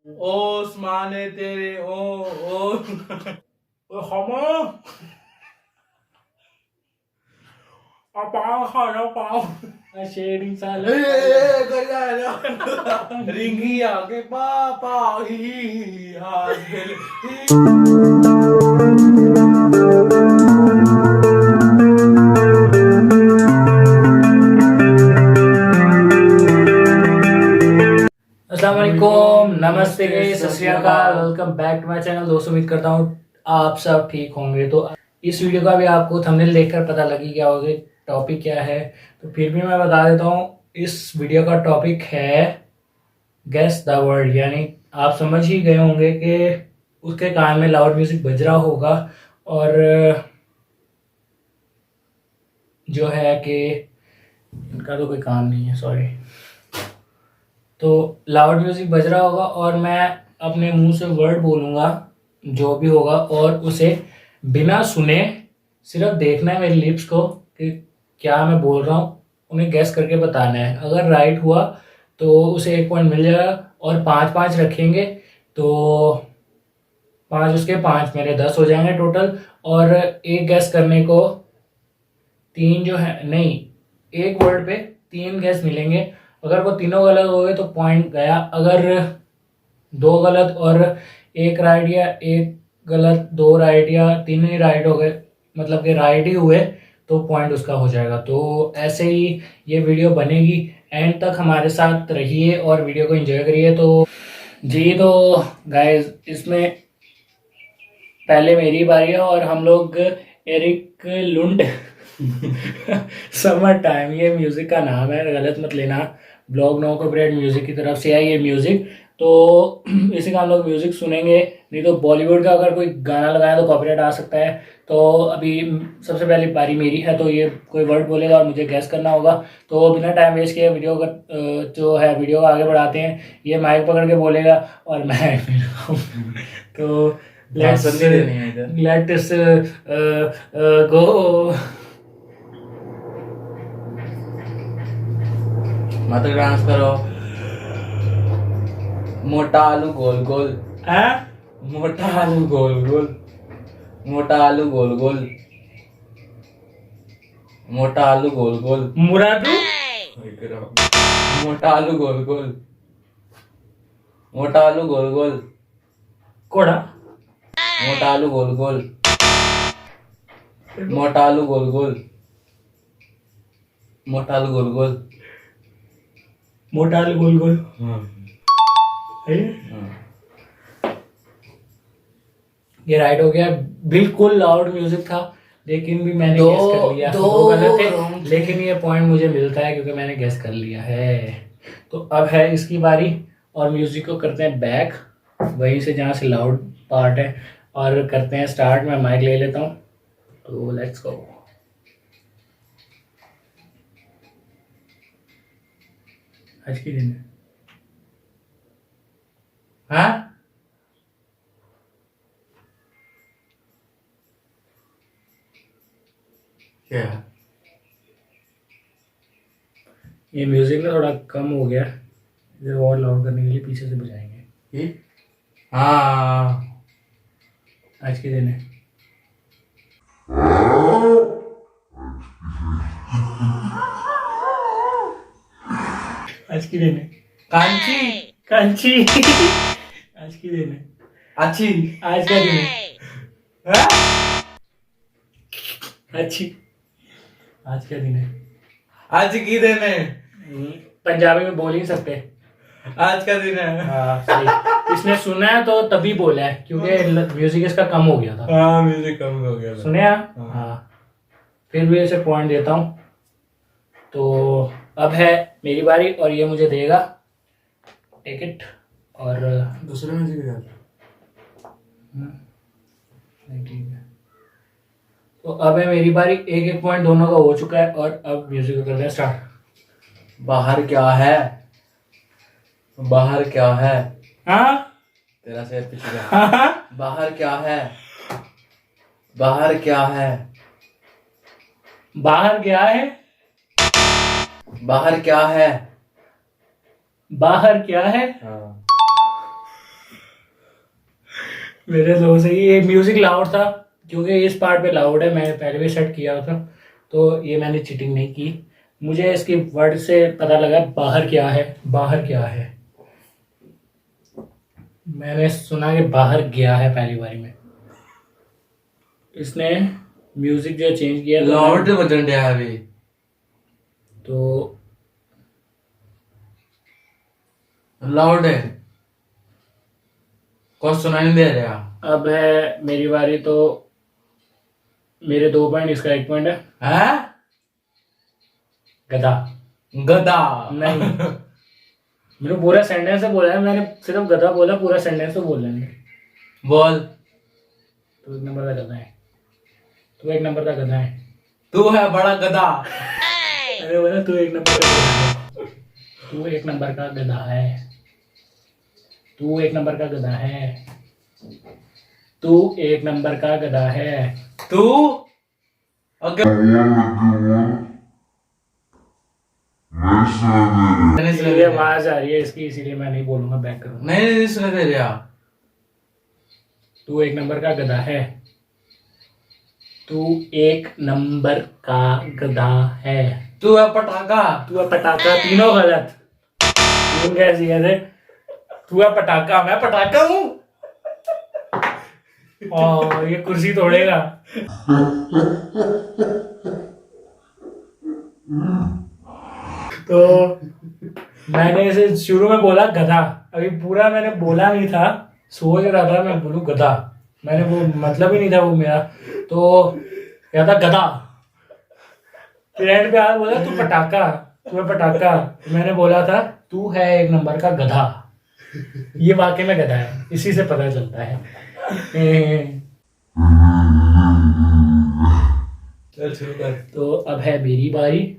ओस्माने तेरे ओ हम पाव खाना पाव शेडिंग साल रिंगी आके पापा ही हाथ अस्सलाम वालेकुम, नमस्ते, सत श्री अकाल, welcome back to my channel. दोस्तों उम्मीद करता हूँ आप सब ठीक होंगे। तो इस वीडियो का भी आपको थंबनेल देखकर पता लगी गया होगा टॉपिक क्या है, तो फिर भी मैं बता देता हूँ। इस वीडियो का टॉपिक है गेस द वर्ड, यानी आप समझ ही गए होंगे कि उसके कान में लाउड म्यूजिक बज रहा होगा और जो है कि इनका तो कोई काम नहीं है, सॉरी। तो लाउड म्यूजिक बज रहा होगा और मैं अपने मुंह से वर्ड बोलूँगा जो भी होगा, और उसे बिना सुने सिर्फ देखना है मेरी लिप्स को कि क्या मैं बोल रहा हूँ, उन्हें गैस करके बताना है। अगर राइट हुआ तो उसे 1 पॉइंट मिल जाएगा, और 5-5 रखेंगे तो 5 उसके 5 मेरे 10 हो जाएंगे टोटल। और एक गैस करने को 3 जो है, नहीं, एक वर्ड पे 3 गैस मिलेंगे। अगर वो तीनों गलत हो गए तो पॉइंट गया। अगर 2 गलत और 1 राइट, या 1 गलत 2 राइट, या 3 ही राइट हो गए, मतलब कि राइट ही हुए, तो पॉइंट उसका हो जाएगा। तो ऐसे ही ये वीडियो बनेगी, एंड तक हमारे साथ रहिए और वीडियो को एंजॉय करिए। तो जी, तो गाइस इसमें पहले मेरी बारी है और हम लोग एरिक लुंड समर टाइम, ये म्यूजिक का नाम है, गलत मत लेना। ब्लॉग नो कॉपीराइट म्यूजिक की तरफ से है ये म्यूजिक। तो इसी का हम लोग म्यूजिक सुनेंगे, नहीं तो बॉलीवुड का अगर कोई गाना लगाया तो कॉपीराइट आ सकता है। तो अभी सबसे पहले बारी मेरी है, तो ये कोई वर्ड बोलेगा और मुझे गैस करना होगा। तो बिना टाइम वेस्ट किए वीडियो का जो है वीडियो को आगे बढ़ाते हैं। ये माइक पकड़ के बोलेगा और मैं तो लेट्स गो। मत डांस करो। मोटा आलू गोल गोल, मोटा आलू गोल गोल, मोटा आलू गोल गोल, मोटा आलू गोल गोल, मुरादू, मोटा आलू गोल गोल, मोटा आलू गोल गोल, कोड़ा, मोटा आलू गोल गोल, मोटा आलू गोल गोल, मोटा आलू गोल गोल, मोटा आलू गोल गोल। ये राइट हो गया। बिल्कुल लाउड म्यूजिक था, लेकिन भी मैंने गेस कर लिया। दो गलत थे, लेकिन ये पॉइंट मुझे मिलता है क्योंकि मैंने गेस कर लिया है। तो अब है इसकी बारी, और म्यूजिक को करते हैं बैक वहीं से जहाँ से लाउड पार्ट है, और करते हैं स्टार्ट। मैं माइक ले लेता हूँ, तो लेट्स गो। आज की दिन है, हाँ क्या ये म्यूजिक ना थोड़ा कम हो गया, इसे और लाउड करने के लिए पीछे से बजाएंगे। हाँ, आज के दिन है। आज की दिन है। कांची कांची आज की दिन है। अच्छी आज का दिन है। अच्छी आज का दिन है। आज की दिन है। पंजाबी में बोल ही सकते। आज का दिन है। हाँ सही। इसने सुना है तो तभी बोला है, क्योंकि म्यूजिक इसका कम हो गया था। हाँ, म्यूजिक कम हो गया था। सुने आप? हाँ, फिर भी इसे पॉइंट देता हूँ। तो अब है मेरी बारी, और ये मुझे देगा टिकट। और दूसरे म्यूजिक का ठीक है, तो अब है मेरी बारी। 1-1 पॉइंट दोनों का हो चुका है, और अब म्यूजिक को करते हैं स्टार्ट। बाहर क्या है? बाहर क्या है? हाँ तेरा से पीछे जा। हाँ, बाहर क्या है? बाहर क्या है? बाहर क्या है? बाहर क्या है? बाहर क्या है? हाँ। मेरे दो से ही। ये म्यूजिक लाउड था क्योंकि इस पार्ट पे लाउड है, मैंने पहले भी सेट किया था, तो ये मैंने चीटिंग नहीं की। मुझे इसकी वर्ड से पता लगा बाहर क्या है, बाहर क्या है। मैंने सुना कि बाहर गया है पहली बारी में। इसने म्यूजिक जो चेंज किया लाउड बजन दिया है अभी तो लाउड है, कुछ सुनाई नहीं दे रहा। अब है मेरी बारी, तो मेरे 2 पॉइंट, इसका 1 पॉइंट है। हैं? गधा गधा नहीं। मैंने पूरा सेंटेंस तो बोला है, मैंने सिर्फ गधा बोला, पूरा सेंटेंस तो बोल नहीं। बोल। तो 1 नंबर का गधा है, तू 1 नंबर का गधा है। तू है बड़ा गधा। अरे बोला तू 1 नंबर का गधा है, तू 1 नंबर का गधा है, तू 1 नंबर का गधा है, तू 1 नंबर का गधा है। तू अगर ये आवाज आ रही है इसकी, इसीलिए मैं नहीं बोलूंगा, बैक करूंगा। नहीं सुने दे रहा। तू 1 नंबर का गधा है, तू 1 नंबर का गधा है। तू है पटाखा। तू है पटाखा, तीनों गलत। तीन कैसी है? तू है पटाखा, मैं पटाखा हूँ। ये कुर्सी तोड़ेगा। तो मैंने इसे शुरू में बोला गधा, अभी पूरा मैंने बोला नहीं था, सोच रहा था मैं बोलूं गधा, मैंने वो मतलब ही नहीं था वो मेरा, तो क्या था गधा। फिर एंड पे आया बोला तू पटाखा, तू है पटाखा, मैंने बोला था तू है 1 नंबर का गधा। ये वाकई में गधा है, इसी से पता चलता है। चल शुरू कर। तो अब है मेरी बारी।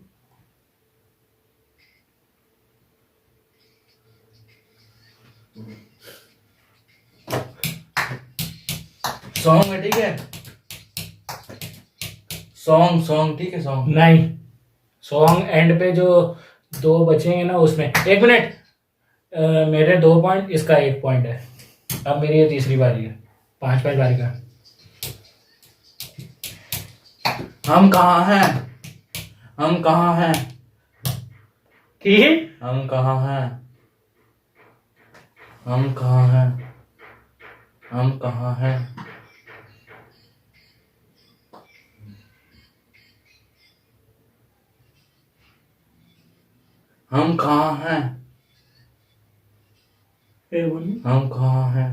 सॉन्ग है, ठीक है? सॉन्ग ठीक है, सॉन्ग नहीं, सॉन्ग एंड पे जो 2 बचेंगे ना उसमें। 1 मिनट, मेरे 2 पॉइंट, इसका 1 पॉइंट है। अब मेरी ये तीसरी बारी है, 5 बारी का। हम कहाँ हैं? हम कहाँ हैं? ठीक, हम कहाँ हैं? हम कहाँ हैं? हम कहाँ हैं? हम कहाँ हैं? हम कहाँ हैं?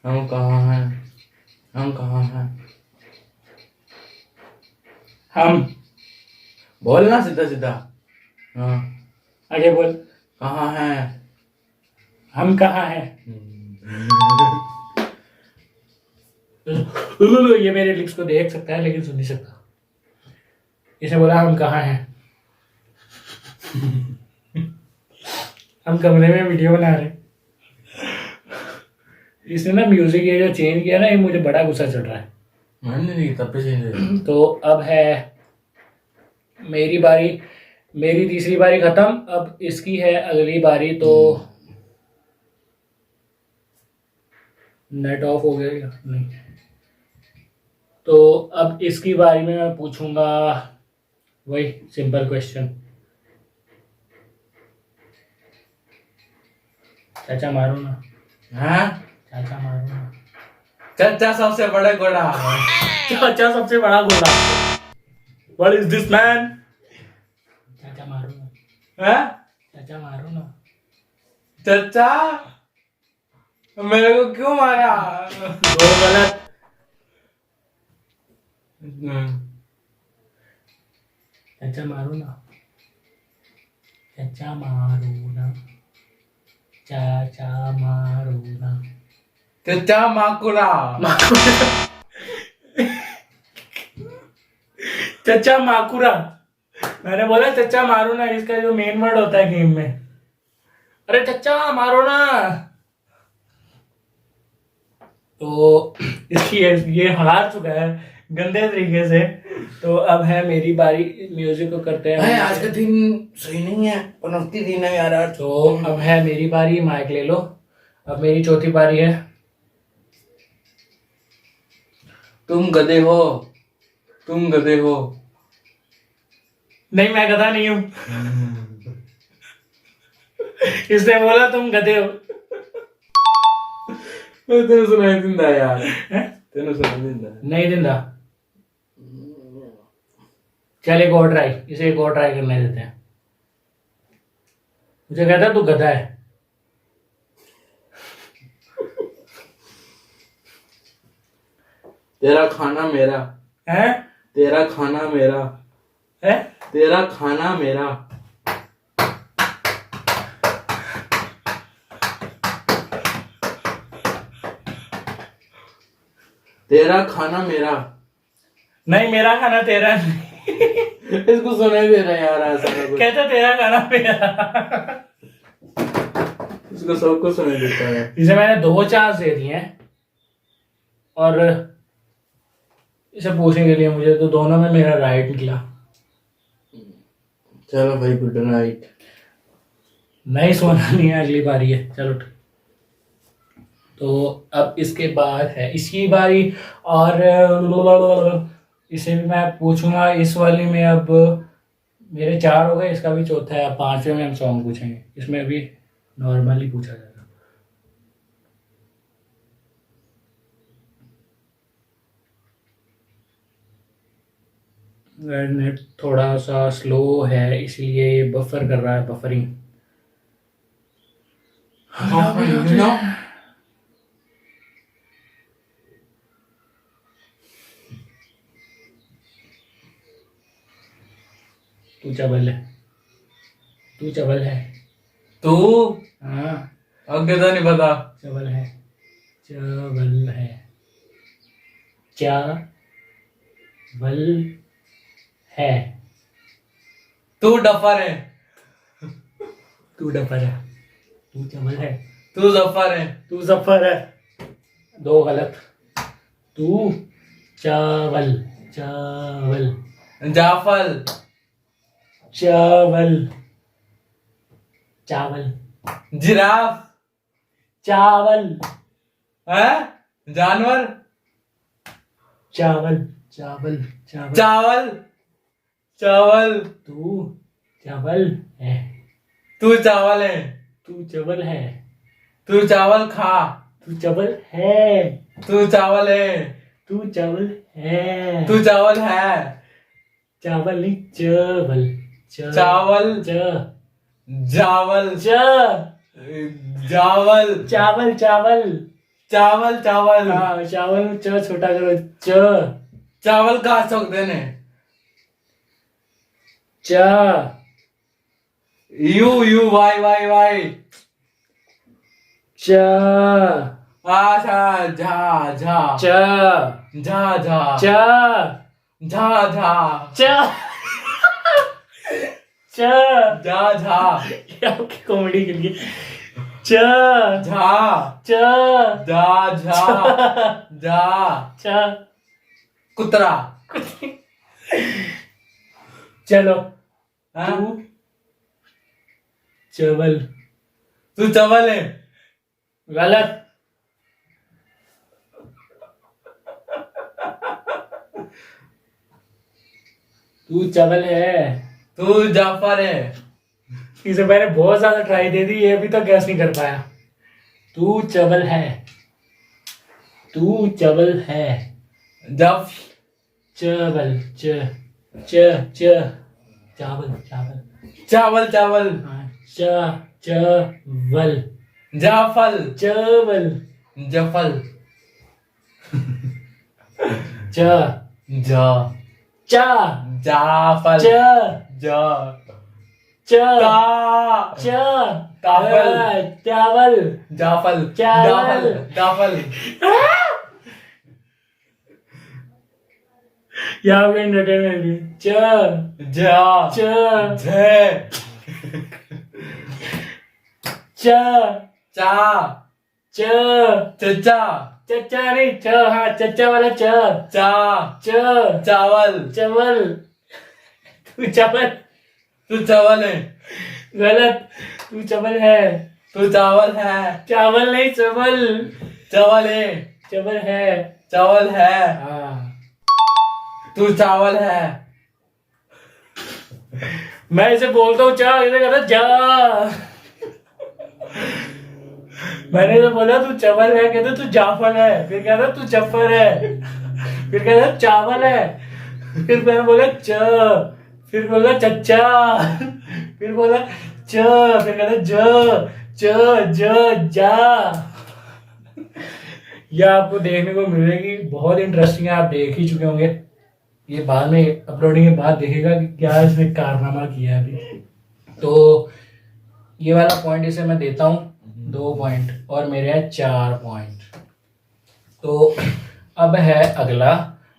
हम कहाँ हैं? हम कहाँ हैं? हम बोलना सीधा सीधा। हाँ, आगे बोल। कहाँ हैं? हम कहाँ हैं? ये मेरे लिप्स को देख सकता है लेकिन सुन नहीं सकता। इसने बोला हम कहाँ हैं। हम कमरे में वीडियो बना रहे। इसने ना म्यूजिक ये जो चेंज किया ना, ये मुझे बड़ा गुस्सा चढ़ रहा है। मैंने नहीं तब पे चेंज। तो अब है मेरी बारी, मेरी तीसरी बारी खत्म, अब इसकी है अगली बारी। तो नेट ऑफ हो गया या नहीं? तो अब इसकी बारी में मैं पूछूंगा वही सिंपल क्वेश्चन। चाचा मारो ना। हाँ, चाचा मारो ना। चाचा सबसे बड़ा घोड़ा। चाचा सबसे बड़ा घोड़ा। What is this man? चाचा मारो ना। हाँ? चाचा मारो ना। चाचा मेरे को क्यों मारा? 2 गलत। चाचा मारो ना। चाचा मारो ना। चाचा मारो ना। चाचा माकुरा। चचा माकुरा। मैंने बोला चचा मारो ना, इसका जो मेन वर्ड होता है गेम में। अरे चचा मारो ना। तो इसकी ये हार चुका है गंदे तरीके से। तो अब है मेरी बारी, म्यूजिक को करते हैं। आज का दिन सही नहीं है, पनौती दिन है यार आज। तो अब है मेरी बारी, माइक ले लो। अब मेरी चौथी बारी है। तुम गधे हो, तुम गधे हो। नहीं, मैं गधा नहीं हूं। इसने बोला तुम गधे हो। तेरे सुनाई दिंदा यार, हैं? तेरे सुनाई दिंदा। नहीं दिंदा। चल एक और ट्राई, इसे एक और ट्राई करने देते हैं। मुझे कहता है तू गधा है। तेरा खाना मेरा है, तेरा खाना मेरा है? तेरा खाना मेरा। तेरा खाना मेरा। नहीं, मेरा खाना तेरा नहीं। इसको सुनाई दे रहा है यार ऐसा ना कुछ। कहता तेरा खाना मेरा। इसको सबको सुनाई देता है। इसे मैंने 2 चांस दे दिए हैं और इसे पूछने के लिए मुझे तो दोनों में मेरा राइट निकला। चलो भाई, गुड नाइट। नहीं सोना नहीं है, अगली बारी है। चलो तो अब इसके बाद है इसकी बारी और इसे भी मैं पूछूंगा। इस वाली में अब मेरे 4 हो गए, इसका भी चौथा है। अब 5वें में हम सॉन्ग पूछेंगे। इसमें अभी नॉर्मली पूछा जाएगा। नेट थोड़ा सा स्लो है इसलिए ये बफर कर रहा है, बफरिंग। तू चबल है, तू चबल है। तू हाँ, आगे तो नहीं पता। चबल है, चबल है, चावल है। तू डफर है, तू डफर है, तू चबल है, तू जफर है। तू जफर है। 2 गलत। तू चावल, चावल, जाफल, चावल, चावल, जिराफ चावल, है, जानवर, चावल, चावल, चावल, चावल, चावल। तू चावल है, तू चावल है, तू चावल है, तू चावल खा, तू चावल है, तू चावल है, तू चावल है, तू चावल है। चावल नहीं, चावल, चावल, च जावल, च जावल, चावल, चावल। चावल, चावल। हाँ, चावल च छोटा करो, च चावल खा सकते ने। च U U Y Y Y. च आशा झा झा च झा झा च झा झा च च झा झा ये आपकी कॉमेडी के लिए। च झा च झा झा झा च कुतरा। चलो, हाँ? तू चवल। तू चावल है। गलत। तू चवल है। तू जाफर है। इसे मैंने बहुत ज्यादा ट्राई दे दी, ये भी तो गैस नहीं कर पाया। तू चवल है, तू चवल है, जफ चवल, च च चावल, चावल, चावल चावल हाँ, चवल, जाफल चवल, जफल च जा चा जाफल च जा च ता च ताफल चावल, जाफल चावल। जाफल यहाँ पे एंटरटेनमेंट। च जा च झे च चा च चचा चचा नहीं, च हाँ, चचा वाला च चा च चावल। चवल। तू चवल। तू चावल है। गलत। तू चवल है। तू चावल है। चावल नहीं, चवल। चावल है। चवर है। चावल है। हाँ तू चावल है। मैं इसे बोलता हूँ चा, इसे कहता जा। मैंने तो बोला तू चवर है, कहता तू जाफर है, फिर कहता तू चफर है, फिर कहता चावल है, फिर मैंने बोला च, फिर बोला चच्चा, फिर बोला च, फिर कहता ज जा। यह आपको देखने को मिलेगी, बहुत इंटरेस्टिंग है, आप देख ही चुके होंगे। ये बाद में अपलोडिंग के बाद देखेगा कि क्या इसने कारनामा किया है अभी। तो ये वाला पॉइंट इसे मैं देता हूँ 2 पॉइंट, और मेरे हैं 4 पॉइंट। तो अब है अगला।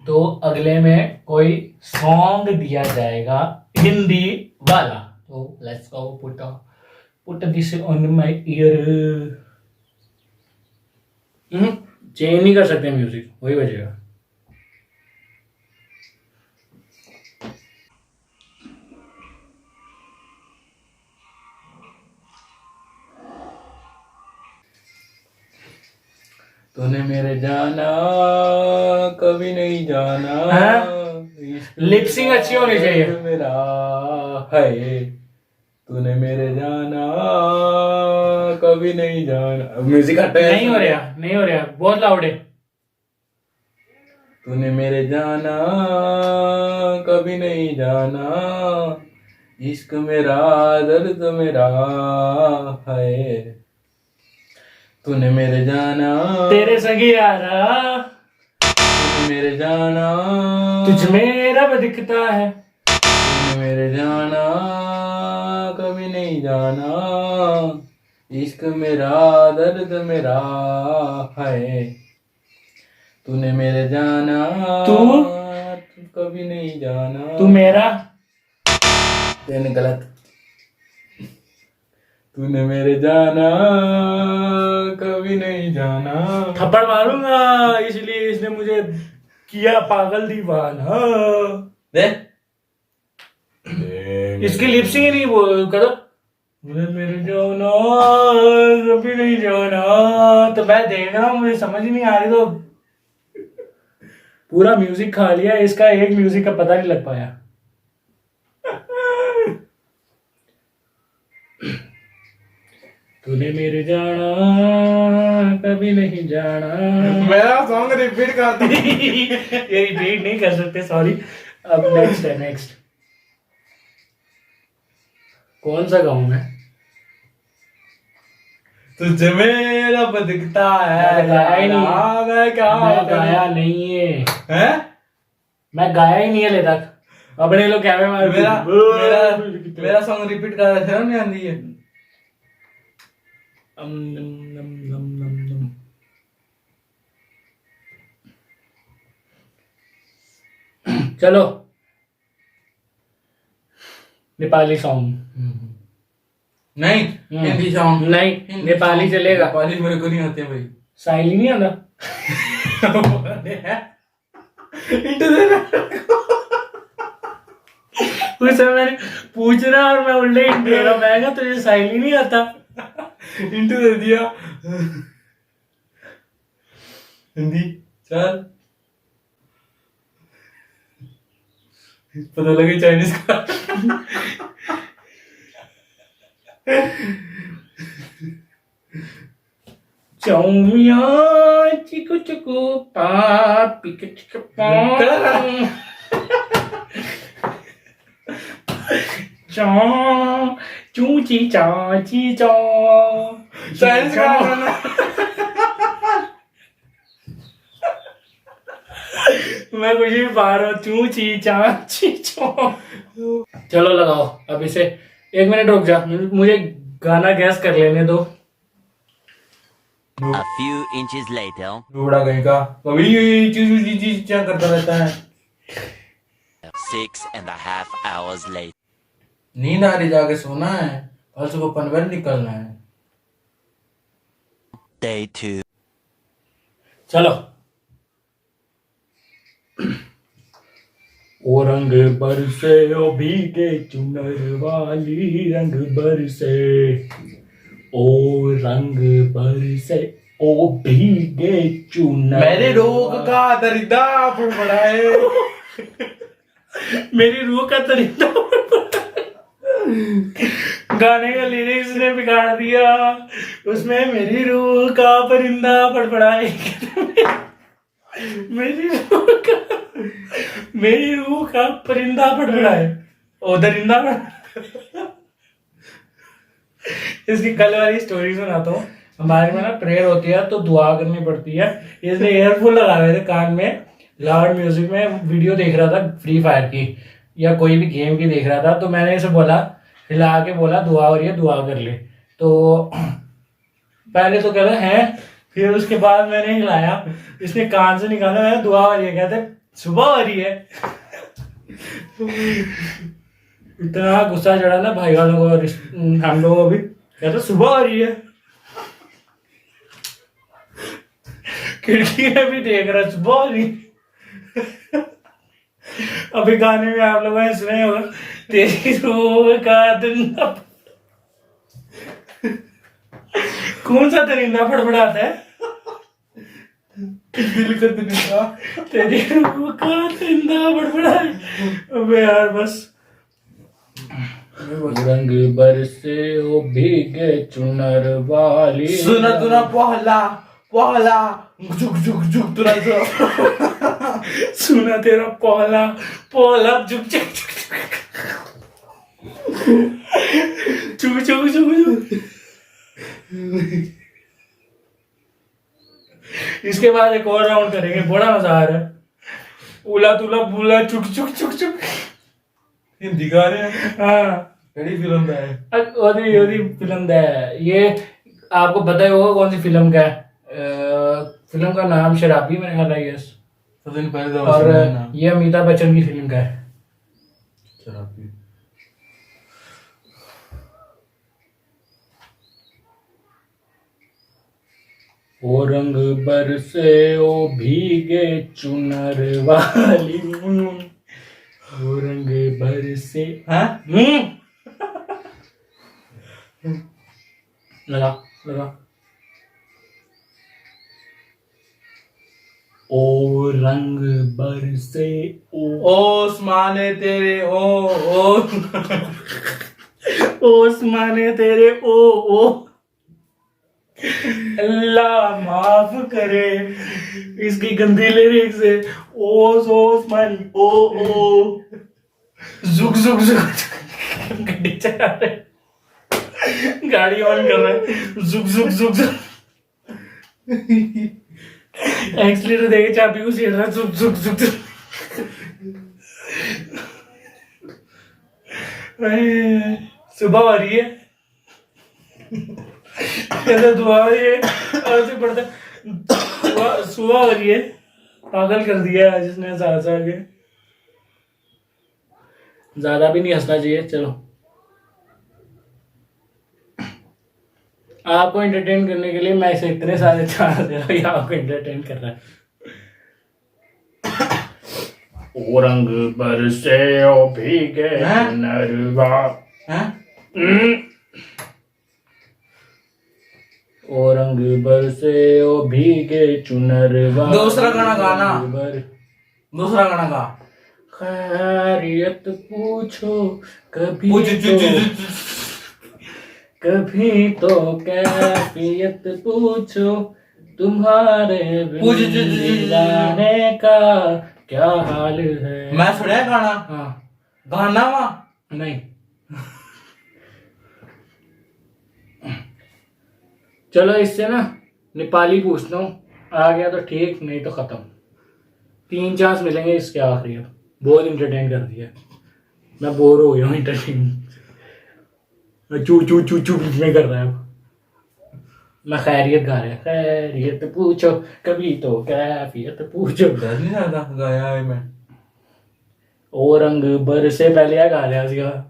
तो अगले में कोई सॉन्ग दिया जाएगा हिंदी वाला। तो let's go, put this on my year. Change नहीं कर सकते म्यूजिक, वही बजेगा। तूने मेरे जाना कभी नहीं जाना। लिपसिंग अच्छी होनी चाहिए। मेरा है, तूने मेरे जाना कभी नहीं जाना। म्यूजिक हटा है। नहीं हो रहा, बहुत लाउड है। तूने मेरे जाना कभी नहीं जाना, इश्क मेरा दर्द मेरा है। तूने मेरे जाना, तेरे संगी यारा, तूने मेरे जाना, तुझ में रब दिखता है। तूने मेरे जाना कभी नहीं जाना, इश्क मेरा दर्द मेरा है। तूने मेरे जाना, तू कभी नहीं जाना। तू मेरा, तेने गलत। तूने मेरे जाना कभी नहीं जाना। थप्पड़ मारूंगा, इसलिए इसने मुझे किया पागल दीवाना। दे इसकी लिपसिंग ही नहीं बोल करो। तूने मेरे जाना कभी नहीं जाना, तो मैं देख रहा हूँ, मुझे समझ ही नहीं आ रही। तो पूरा म्यूजिक खा लिया, इसका एक म्यूजिक का पता नहीं लग पाया। तूने मेरे जाना कभी नहीं जाना। मेरा सॉन्ग रिपीट करती। ये रिपीट नहीं कर सकते, सॉरी। अब नेक्स्ट है, नेक्स्ट। कौन सा गाऊं मैं? तुझे मेरा बदकता है। मैं गाया ही नहीं। मैं क्या मैं गाया नहीं है। हैं? मैं गाया ही नहीं है ले तक। अपने लोग क्या में मेरा सॉन्ग रिपीट कर रहे थे, नहीं आंदी है। चलो, नेपाली सॉन्ग। नहीं, हिंदी सॉन्ग। नहीं, नेपाली चलेगा। नेपाली मेरे को नहीं आते भाई। साइली नहीं आता। उसे मैंने पूछ रहा और मैं उल्टे ही दे रहा। मैं कहा तुझे साइली नहीं आता। इंटू दे दिया। हिंदी चल, पता लगे चाइनीज का। चौमिया चिकू चिकू पापी के चिकू चा चूची चाची चा चाइनीज का मैं कुछ भी पा रहा हूँ। चूची चाची चा। चलो लगाओ अब इसे। 1 मिनट रुक जा, मुझे गाना गैस कर लेने दो। A few inches later. बूढ़ा कहीं का कभी चीज क्या करता रहता है। 6.5 hours later. नींद आ रही, जाके सोना है, कल सुबह पनवेल निकलना है। Day 2. चलो। ओ रंग बरसे ओ भीगे चुनर वाली, रंग बरसे ओ रंग बरसे ओ भीगे चुनर मेरी रोग का दरिद्र फड़फड़ाए। मेरी रूह का तरीका गाने का लिरिक्स ने बिगाड़ दिया। उसमें मेरी रूह का परिंदा फड़फड़ाए। मेरी रूह का परिंदा फड़फड़ाए। ओ दरिंदा इसकी कल वाली स्टोरी सुनाता हूँ। हमारे में ना प्रेयर होती है तो दुआ करनी पड़ती है। इसने ईयरफोन लगाए थे कान में, लाउड म्यूजिक में वीडियो देख रहा था फ्री फायर की या कोई भी गेम की देख रहा था। तो मैंने इसे बोला, हिला के बोला दुआ हो रही है, दुआ कर ले। तो पहले तो कह रहा है, फिर उसके बाद मैंने हिलाया, इसने कान से निकाला, मैंने दुआ हो रही है, कहते सुबह हो रही है। इतना गुस्सा चढ़ा ना भाई वालों को और हम लोगों को भी, कहते सुबह हो रही है। खिड़की में भी देख रहा सुबह हो रही। अभी गाने में आप लोगों ने सुना होगा, तेरी रूह का दरिंदा। कौन सा दरिंदा फड़फड़ाता है? दिल का दरिद्र। तेरी रूह का दरिंदा फड़फड़ाए। अबे यार बस। रंग बरसे ओ भीगे चुनर वाली। सुना तुना पहला पहला झुक झुक झुक तुना सुना तेरा पहला पहला झुक झुक झुक झुक झुक झुक। इसके बाद एक और राउंड करेंगे, बड़ा मजा आ रहा है। उला तुला बुला चुक चुक चुक चुक। हिंदी गा रहे हैं। हाँ कड़ी फिल्म का है। ओदी फिल्म का है ये। आपको पता ही होगा कौन सी फिल्म का है। फिल्म का नाम शराबी मेरे ख्याल है। यस। पता नहीं पहले और ये अमिताभ बच्चन की फिल्म का है। शराबी। ओ रंग बरसे ओ भीगे चुनर वाली। ओ रंग बरसे। हाँ? लगा लगा। ओ रंग बरसे ओ ओस्माने तेरे ओ ओस्माने तेरे ओ अल्लाह माफ करे इसकी गंदी लिरिक्स है। ओस्मानी ओ जुक जुक जुक। गाड़ी चला रहे, गाड़ी ऑन कर रहा है, जुक जुक जुक जुक। एक्सीलेटर देके चाबी को छेड़ रहा है, जुक जुक जुक जुक। सुबह हो रही है, कैसे दुआ हो रही है, ऐसे पढ़ता सुबह हो रही है। पागल कर दिया है जिसने साथ के। ज्यादा भी नहीं हंसना चाहिए। चलो आपको एंटरटेन करने के लिए मैं इसे इतने सारे चांस दे रहा हूँ, आपको एंटरटेन कर रहा है। ओ रंग बरसे ओ भीगे नरवा। ओ रंग बरसे ओ भीगे चुनरवा। दूसरा गाना गाना। दूसरा गाना गा। खैरियत पूछो कभी कभी तो कैफियत पूछो तुम्हारे दीवाने का क्या हाल है। मैं सुना गाना। हाँ गाना वा नहीं। चलो इससे ना नेपाली पूछता हूँ, आ गया तो ठीक, नहीं तो खत्म। 3 चांस मिलेंगे इसके आखिरी। अब बहुत इंटरटेन कर दिया, मैं बोर हो गया हूँ इंटरटेन। चू चू चू चू में कर रहा है। मैं खैरियत गा रहा है, खैरियत पूछो कभी तो कैफियत पूछो। डर नहीं आता गाया है मैं। ओ रंग बरसे पहले क्या गा लिया उसका।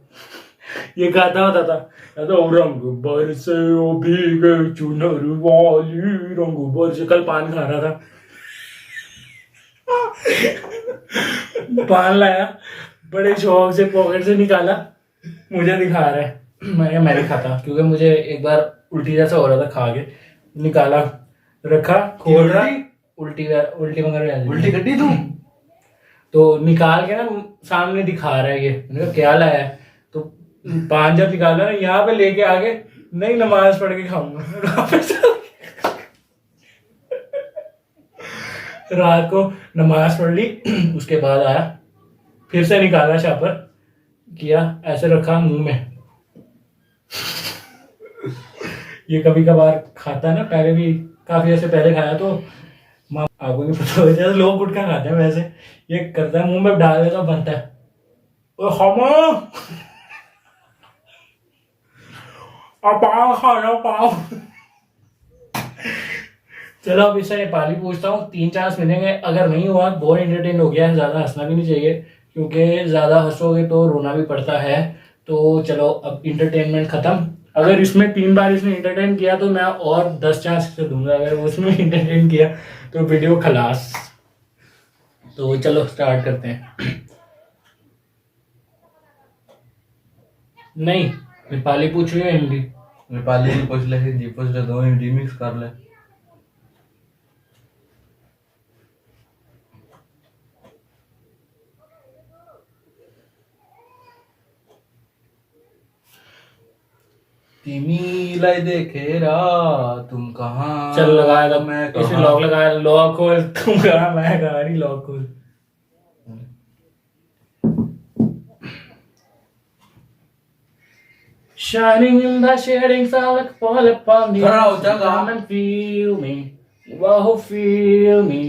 ये गाता होता था तो रंग बरसे ओ भीगे चुनर वाली। रंग बरसे, कल पान खा रहा था। पान लाया, बड़े शौक से पॉकेट से निकाला, मुझे दिखा रहा है। मैं नहीं खाता क्योंकि मुझे एक बार उल्टी जैसा हो रहा था खा के। निकाला, रखा, खोल रहा, उल्टी उल्टी मगर उल्टी गड्डी तू तो निकाल के ना सामने दिखा रहा है ये। मैंने कहा क्या लाया है? तो 5 जब निकाला ना यहाँ पे लेके आगे, नहीं नमाज पढ़ के खाऊंगा। रात को नमाज पढ़ ली, उसके बाद आया, फिर से निकाला शापर किया, ऐसे रखा मुंह में। ये कभी कभार खाता है ना, पहले भी काफी ऐसे पहले खाया तो आपको नहीं पता होगा, जैसे लोग गुटखा खाते हैं वैसे ये करता है, मुंह में डाल देता बनता है। ओ खमा पाव खाना पाव। चलो अब इससे नेपाली पूछता हूँ, 3 चांस मिलेंगे, अगर नहीं हुआ बहुत एंटरटेन हो गया है, ज्यादा हंसना भी नहीं चाहिए क्योंकि ज्यादा हंसोगे तो रोना भी पड़ता है। तो चलो अब इंटरटेनमेंट खत्म। अगर इसमें 3 बार इसने इंटरटेन किया तो मैं और 10 चांस इसे दूंगा, अगर उसमें इंटरटेन किया तो वीडियो खलास। तो चलो स्टार्ट करते हैं। नहीं नेपाली पूछ रही है हिंदी? नेपाली भी पूछ ले, हिंदी पूछ ले, दो हिंदी मिक्स कर ले। तिमीलाई देखेर तुम कहाँ, चल लगाया था मैं इसने कहाँ। लॉक लगाया, लॉक खोल, तुम कहा मैं कहा नहीं, लॉक खोल। Shining in the shading star like fall upon the खड़ा हो जा, ocean, come and feel me, wow feel me.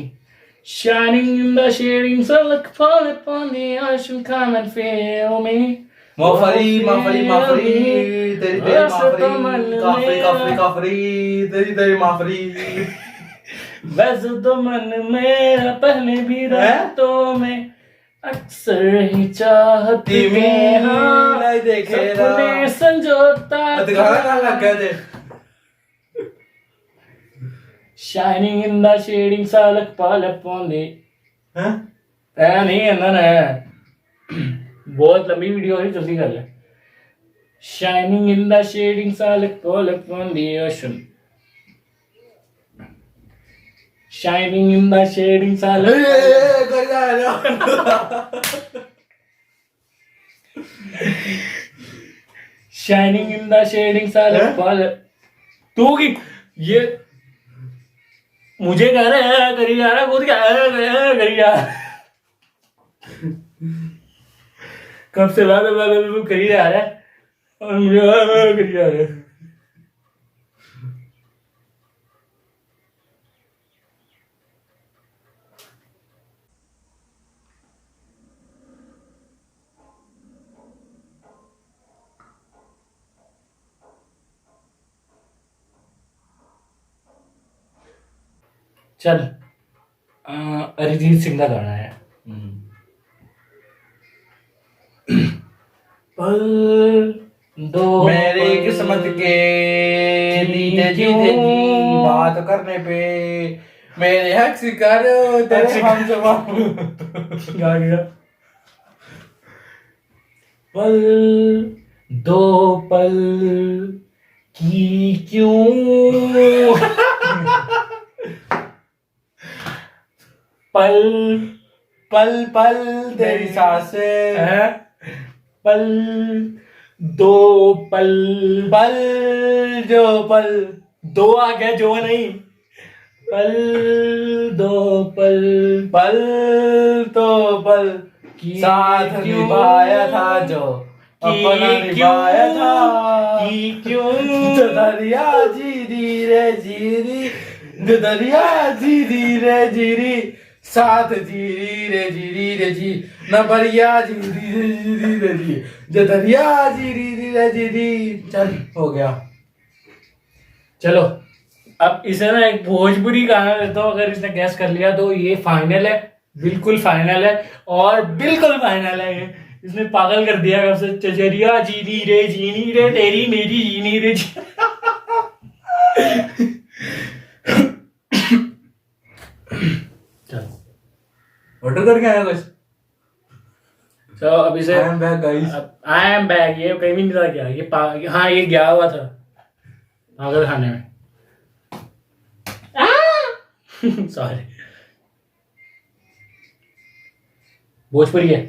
Shining in the shading star like fall upon the ocean, come and feel me. माफरी माफरी माफरी तेरी तेरी वैसे तो माफरी, मन काफरी में- काफरी काफरी तेरी तेरी माफरी। वैसे तो मन मेरा पहले भी रातों में अक्सर ही चाहती में, हाँ तिमीलाई देखेर सपने संजोता दिखाना कहाँ लग गया थे। Shining in the shading star like fall upon the, हैं? नहीं है ना बहुत लंबी वीडियो है, जल्दी कर ले। Shining in the shading star like fall upon the ocean, shining in the shading star like कर जा रहा। shining in the shading star like fall। तू की ये मुझे कह रहे हैं करी जा रहा, खुद क्या करी जा रहा। कब से बाद तू करी जा रहा है और मुझे करी जा रहा है। चल अरिजीत सिंह का गाना है। पल दो मेरी किस्मत के नीचे जीते जी बात करने पे मेरे हक से करो तेरे हम जवाब। गा गया। पल दो पल की क्यों पल पल पल तेरी सांसें है, पल दो पल, पल जो पल दो आ गया जो नहीं, पल दो पल पल तो पल की साथ क्यों- निभाया था जो अपना की निभाया क्यों- था की क्यों जो दरिया जी धीरे जीरी जो दरिया जी धीरे जीरी साथ जीरी रे जी न बरिया जीरी रे जी जो दरिया जीरी रे जीरी। चल हो गया। चलो अब इसे ना एक भोजपुरी गाना देता हूँ, अगर इसने गैस कर लिया तो ये फाइनल है, बिल्कुल फाइनल है और बिल्कुल फाइनल है। ये इसने पागल कर दिया कब से, चचरिया जीनी रे तेरी मेरी जीनी रे चलो ऑर्डर करके आया कुछ। तो अब इसे I am back guys. I am back, ये कहीं भी नहीं था क्या हाँ ये गया हुआ था पागल खाने में। सॉरी, भोजपुरी है।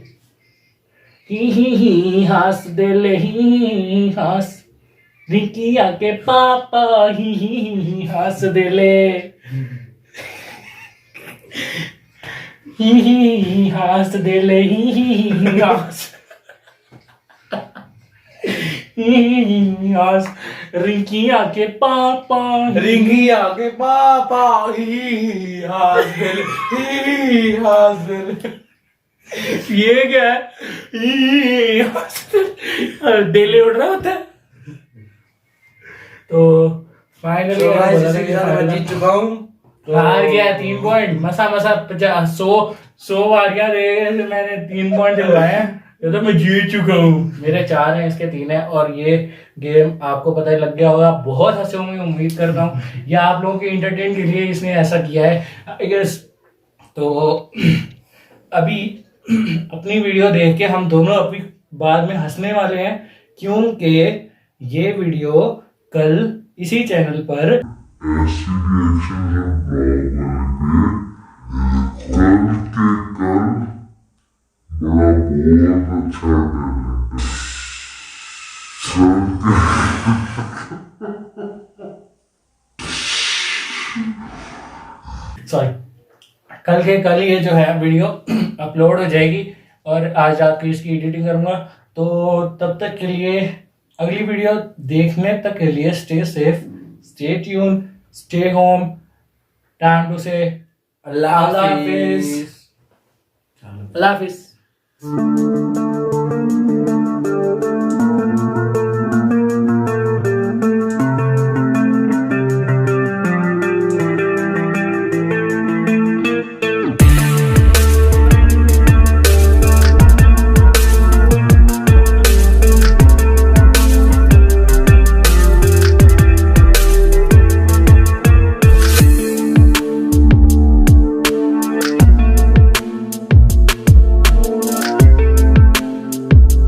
ही हंस दिल ही हंस रिंकिया के पापा ही हंस दिले ही हंस दिले ही हंस हंस रिंकिया के पापा रिंगिया के पापा ही हासिल ही हासिल। ये क्या है? डेली उड़ रहा होता है। तो फाइनली मैं जीत चुका हूँ। हार गया 3 पॉइंट, मसा 100 बारियां दे मैंने 3 पॉइंट दिलवाए हैं। ये तो मैं जीत चुका हूँ। मेरे 4 हैं, इसके 3 हैं। और ये गेम आपको पता ही लग गया होगा, बहुत हंसे होंगे उम्मीद करता हूँ। ये आप लोगों के इंटरटेन के लिए इसने ऐसा किया है आई गेस। तो अभी अपनी वीडियो देख के हम दोनों अभी बाद में हंसने वाले हैं, क्योंकि ये वीडियो कल इसी चैनल पर ऐसी रिएक्शन हम ब्लॉग बनेंगे कल के कल बड़ा बहुत अच्छा सॉरी कल के कल ये जो है वीडियो अपलोड हो जाएगी और आज रात को इसकी एडिटिंग करूंगा। तो तब तक के लिए, अगली वीडियो देखने तक के लिए stay safe, stay tune, stay home. Time to say अल्लाह हाफिज। अल्लाह हाफिज।